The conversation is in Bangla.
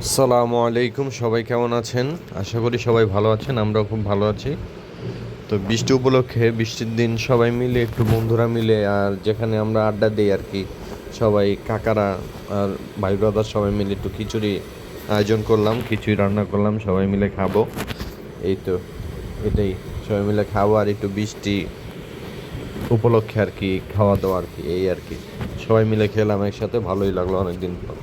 আসসালামু আলাইকুম, সবাই কেমন আছেন? আশা করি সবাই ভালো আছেন, আমরাও খুব ভালো আছি। তো বৃষ্টি উপলক্ষে বৃষ্টির দিন সবাই মিলে একটু বন্ধুরা মিলে আর যেখানে আমরা আড্ডা দিই আর কি, সবাই কাকারা আর ভাই ব্রাদার সবাই মিলে একটু খিচুড়ি আয়োজন করলাম, খিচুড়ি রান্না করলাম, সবাই মিলে খাবো। এই তো এটাই, সবাই মিলে খাবো আর একটু বৃষ্টি উপলক্ষে আর কি খাওয়া দাওয়া আর কি, এই আর কি সবাই মিলে খেলাম একসাথে, ভালোই লাগলো অনেকদিন পর।